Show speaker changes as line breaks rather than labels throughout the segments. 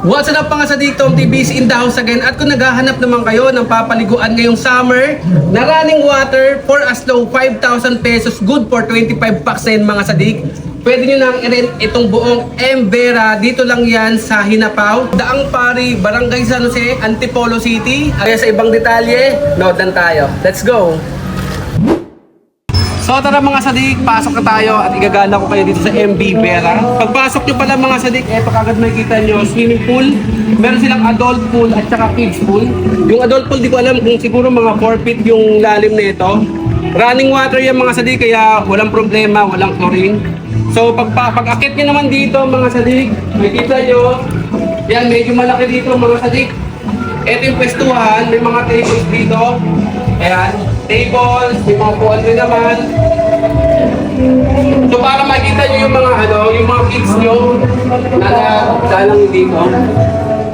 What's up mga sa dito, TBC in the house again. At kung naghahanap naman kayo ng papaliguan ngayong summer na running water for as low 5,000 pesos, good for 25 packs na yun mga sadik, pwede nyo nang i-rent itong buong Embera. Dito lang yan sa Hinapaw, Daang Pari, Barangay San Jose, Antipolo City. Kaya sa ibang detalye, nood lang tayo. Let's go! So tara mga sadik, pasok na tayo at igagala ko kayo dito sa MB Vera. Pagpasok nyo pala mga sadik, eto kagad makikita nyo, swimming pool. Meron silang adult pool at saka kids pool. Yung adult pool di ko alam kung siguro mga 4 feet yung lalim na ito. Running water yan mga sadik, kaya walang problema, walang chlorine. So pag-akit nyo naman dito mga sadik, makikita nyo, yan medyo malaki dito mga sadik. Ito yung pwestuhan, may mga tables dito. Ayan, tables, may mga puwan rin naman. So para makita nyo yung mga yung mga kids nyo na nagdalang dito.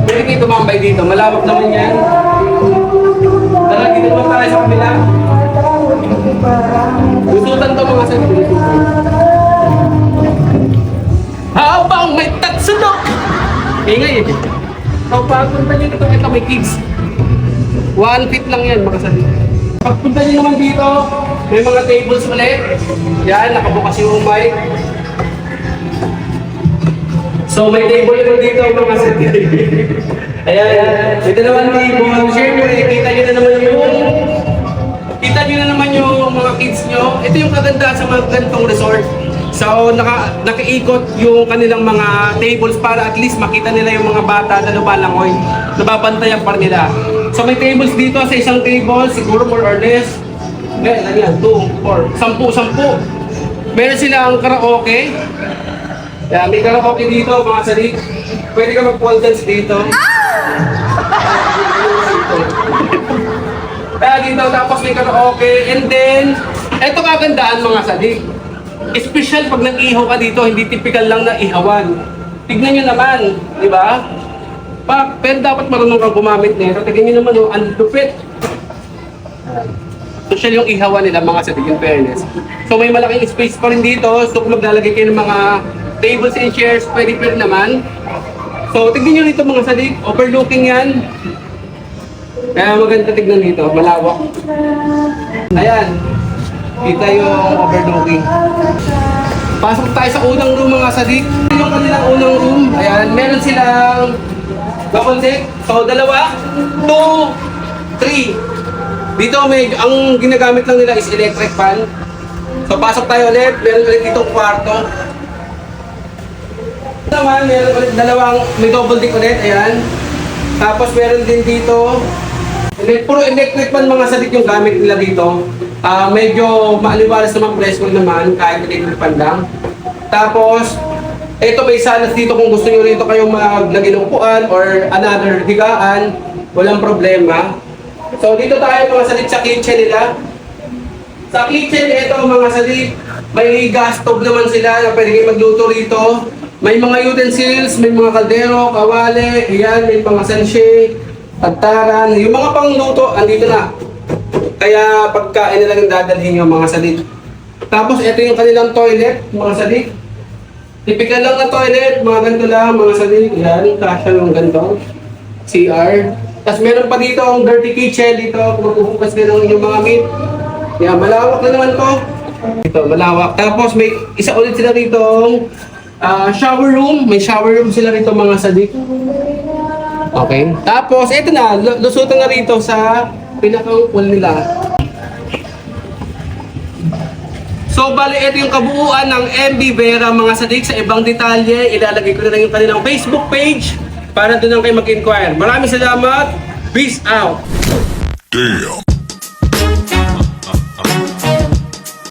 Pwede kayo tumambay dito, malawak naman yan. Tara, dito naman tayo sa kabila. Gusutan to mga sabi. Habang may tatsunok! Ingay eh. So pagpunta nyo dito, ito may kids. 1 feet lang yan mga sabi. Pagpunta nyo naman dito, may mga tables ulit. Yan, nakabukas yung mic. So may table naman dito mga sabi. Ayan, ito naman table. Siyempre, kita nyo na naman yung mga kids nyo. Ito yung kagandahan sa mga ganitong resort. So nakaikot yung kanilang mga tables para at least makita nila yung mga bata na lumalangoy. Nababantayan pa nila. So may tables dito sa isang table, siguro more or less. Ano yan? 2, 4, 10. Meron silang karaoke. Yan, may karaoke dito mga sadik. Pwede ka mag-pole dance dito. Kaya dito tapos may karaoke. And then, eto kagandaan mga sadik. Special pag nag-ihaw ka dito, hindi typical lang na ihawan. Tignan nyo naman, di ba? Pero dapat marunong kang gumamit nito. Tignan nyo naman, ang lupit. Social yung ihawan nila mga sadik, yung fairness. So may malaking space pa rin dito. So kung maglalagay kayo ng mga tables and chairs, pwede naman. So tignan nyo dito mga sadik, overlooking yan. Kaya maganda tignan dito, malawak. Ayan. Kita yung overlooking. Pasok tayo sa unang room mga sadik. Yung kanilang unang room, ayan, meron silang double deck. So dalawa, 2, 3. Dito ang ginagamit lang nila is electric fan. So pasok tayo ulit, meron ulit ditong kwarto. Naman, meron ulit may double deck ulit, ayan. Tapos meron din dito, puro electric fan mga sadik yung gamit nila dito. Medyo maaliwalas naman, presko naman, kahit electric fan lang. Tapos, ito may salas dito kung gusto nyo rito kayong maglagay ng upuan or another higaan, walang problema. So, dito tayo mga sadik sa kitchen nila. Sa kitchen, ito mga sadik, may gas stove naman sila na pwede kayo magluto rito. May mga utensils, may mga kaldero, kawali, ayan, may mga sanche, tagtaran. Yung mga pangluto, andito na. Kaya pagkain na lang yung dadalhin yung mga sadik. Tapos ito yung kanilang toilet, mga sadik. Typical lang na toilet, mga ganito lang, mga sadik. Yan, kasya yung ganito. CR. Tapos meron pa dito ang dirty kitchen dito, kung maghuhugas din ng inyong mga meat. Yan, malawak na naman to. Ito, malawak. Tapos may isa ulit sila rito, shower room. May shower room sila rito mga sadik. Okay. Tapos ito na, lusutan na rito sa pinakang pool nila. So bali ito yung kabuuan ng MB Vera mga sadik. Sa ibang detalye, ilalagay ko na lang yung kanilang Facebook page para doon lang kayo mag-inquire. Maraming salamat. Peace out.
Damn.